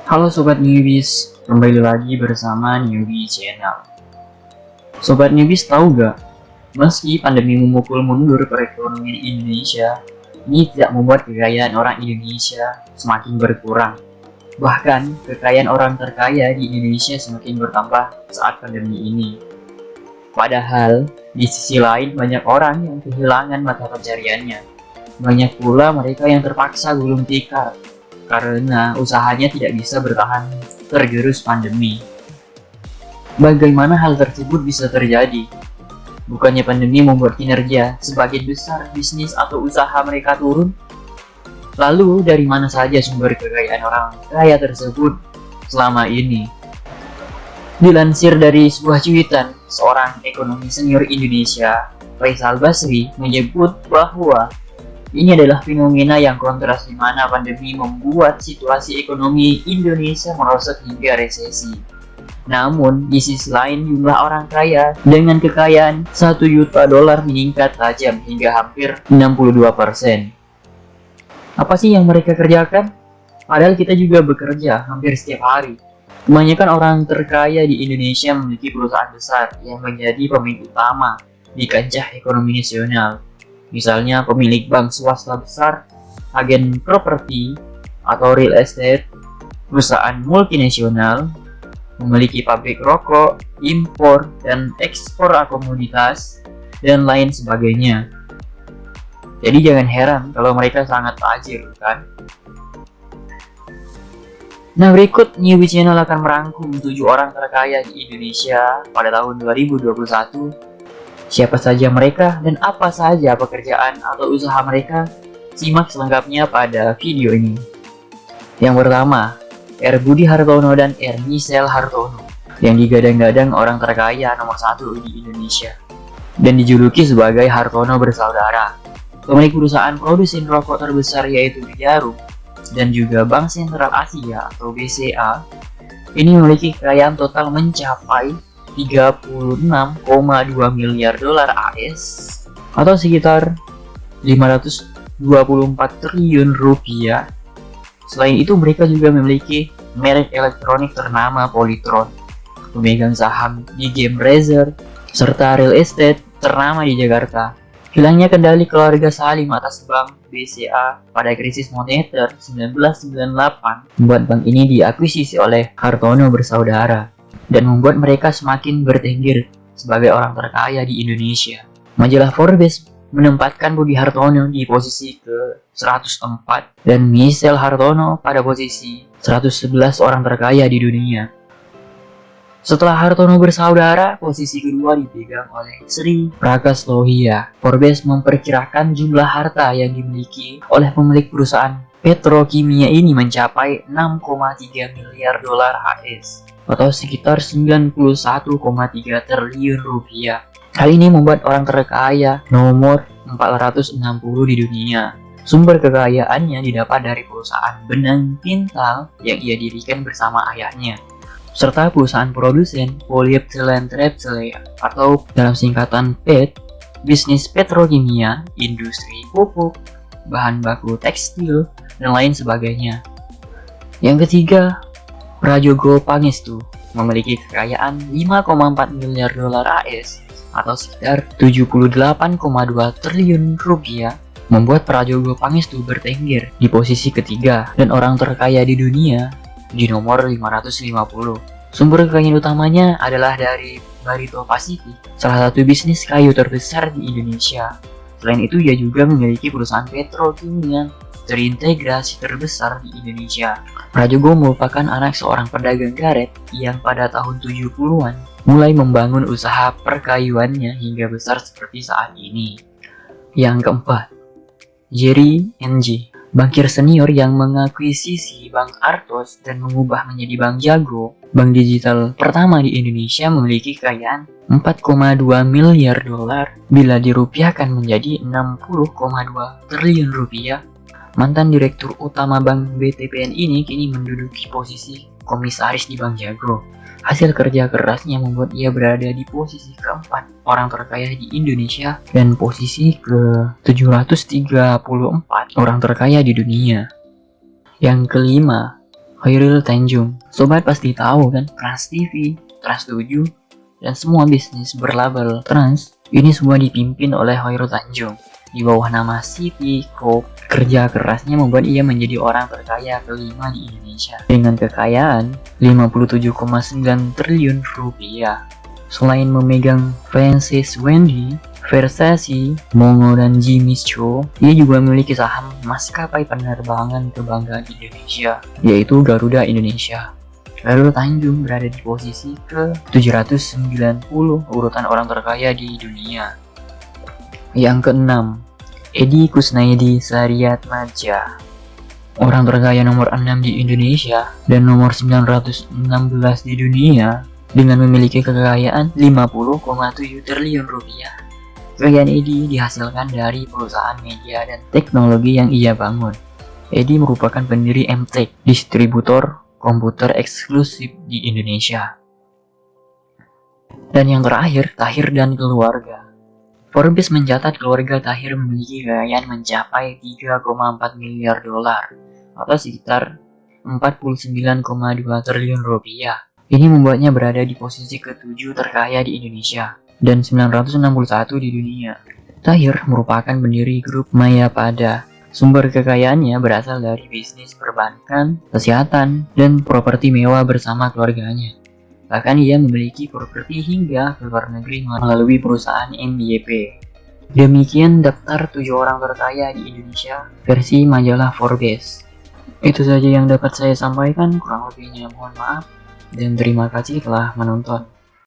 Halo Sobat Newbies, kembali lagi bersama Newbie Channel. Sobat Newbies tahu gak, meski pandemi memukul mundur perekonomian Indonesia, ini tidak membuat kekayaan orang Indonesia semakin berkurang. Bahkan, kekayaan orang terkaya di Indonesia semakin bertambah saat pandemi ini. Padahal, di sisi lain banyak orang yang kehilangan mata pencariannya. Banyak pula mereka yang terpaksa gulung tikar karena usahanya tidak bisa bertahan tergerus pandemi. Bagaimana hal tersebut bisa terjadi? Bukannya pandemi membuat kinerja sebagian besar bisnis atau usaha mereka turun? Lalu dari mana saja sumber kekayaan orang kaya tersebut selama ini? Dilansir dari sebuah cuitan seorang ekonomi senior Indonesia, Faisal Basri, menyebut bahwa ini adalah fenomena yang kontras di mana pandemi membuat situasi ekonomi Indonesia merosot hingga resesi. Namun, di sisi lain jumlah orang kaya dengan kekayaan 1 juta dolar meningkat tajam hingga hampir 62%. Apa sih yang mereka kerjakan? Padahal kita juga bekerja hampir setiap hari. Kebanyakan orang terkaya di Indonesia memiliki perusahaan besar yang menjadi pemain utama di kancah ekonomi nasional. Misalnya pemilik bank swasta besar, agen properti atau real estate, perusahaan multinasional, memiliki pabrik rokok, impor dan ekspor komoditas, dan lain sebagainya. Jadi jangan heran kalau mereka sangat tajir, kan? Nah, berikut Newbie Channel akan merangkum 7 orang terkaya di Indonesia pada tahun 2021. Siapa saja mereka dan apa saja pekerjaan atau usaha mereka? Simak selengkapnya pada video ini. Yang pertama, R. Budi Hartono dan R. Michelle Hartono, yang digadang-gadang orang terkaya nomor 1 di Indonesia dan dijuluki sebagai Hartono bersaudara. Pemilik perusahaan produsen rokok terbesar yaitu Jarum dan juga Bank Sentral Asia atau BCA, ini memiliki kekayaan total mencapai 36,2 miliar dolar AS atau sekitar 524 triliun rupiah. Selain itu, mereka juga memiliki merek elektronik ternama Polytron, pemegang saham di game Razer, serta real estate ternama di Jakarta. Hilangnya kendali keluarga Salim atas bank BCA pada krisis moneter 1998 membuat bank ini diakuisisi oleh Hartono bersaudara dan membuat mereka semakin bertengger sebagai orang terkaya di Indonesia. Majalah Forbes menempatkan Budi Hartono di posisi ke-104 dan Michelle Hartono pada posisi 111 orang terkaya di dunia. Setelah Hartono bersaudara, posisi kedua dipegang oleh Sri Prakas Lohia. Forbes memperkirakan jumlah harta yang dimiliki oleh pemilik perusahaan petrokimia ini mencapai 6,3 miliar dolar AS atau sekitar 91,3 triliun rupiah. Hal ini membuat orang terkaya nomor 460 di dunia. Sumber kekayaannya didapat dari perusahaan benang pintal yang ia dirikan bersama ayahnya, serta perusahaan produsen polyethylene terephthalate atau dalam singkatan PET, bisnis petrokimia, industri pupuk, bahan baku tekstil, dan lain sebagainya. Yang ketiga, Prajogo Pangestu memiliki kekayaan 5,4 miliar dolar AS atau sekitar 78,2 triliun rupiah, membuat Prajogo Pangestu bertengger di posisi ketiga dan orang terkaya di dunia di nomor 550. Sumber kekayaan utamanya adalah dari Barito Pacific, salah satu bisnis kayu terbesar di Indonesia. Selain itu, ia juga memiliki perusahaan petrokimia terintegrasi terbesar di Indonesia. Prajogo merupakan anak seorang pedagang karet yang pada tahun 70-an mulai membangun usaha perkayuannya hingga besar seperti saat ini. Yang keempat, Jerry NG, bankir senior yang mengakuisisi Bank Artos dan mengubah menjadi Bank Jago, bank digital pertama di Indonesia, memiliki kekayaan 4,2 miliar dolar bila dirupiahkan menjadi 60,2 triliun rupiah. Mantan direktur utama Bank BTPN ini kini menduduki posisi komisaris di Bank Jago. Hasil kerja kerasnya membuat ia berada di posisi keempat orang terkaya di Indonesia dan posisi ke-734 orang terkaya di dunia. Yang kelima, Khairul Tanjung. Sobat pasti tahu kan, Trans TV, Trans 7, dan semua bisnis berlabel Trans ini semua dipimpin oleh Khairul Tanjung. Di bawah nama City Corp, kerja kerasnya membuat ia menjadi orang terkaya kelima di Indonesia dengan kekayaan 57,9 triliun rupiah. Selain memegang franchise Wendy, Versace, Mongo, dan Jimmy Choo, ia juga memiliki saham maskapai penerbangan kebanggaan Indonesia, yaitu Garuda Indonesia. Khairul Tanjung berada di posisi ke-790 urutan orang terkaya di dunia. Yang keenam, Edi Kusnaedi Saryatmadja. Orang terkaya nomor 6 di Indonesia dan nomor 916 di dunia dengan memiliki kekayaan 50,7 triliun rupiah. Kekayaan Edi dihasilkan dari perusahaan media dan teknologi yang ia bangun. Edi merupakan pendiri Emtek, distributor komputer eksklusif di Indonesia. Dan yang terakhir, Tahir dan keluarga. Forbes mencatat keluarga Tahir memiliki kekayaan mencapai 3,4 miliar dolar atau sekitar 49,2 triliun rupiah. Ini membuatnya berada di posisi ke-7 terkaya di Indonesia dan 961 di dunia. Tahir merupakan pendiri grup Mayapada. Sumber kekayaannya berasal dari bisnis perbankan, kesehatan, dan properti mewah bersama keluarganya. Bahkan ia memiliki properti hingga ke luar negeri melalui perusahaan MYP. Demikian daftar 7 orang terkaya di Indonesia versi majalah Forbes. Itu saja yang dapat saya sampaikan, kurang lebihnya mohon maaf, dan terima kasih telah menonton.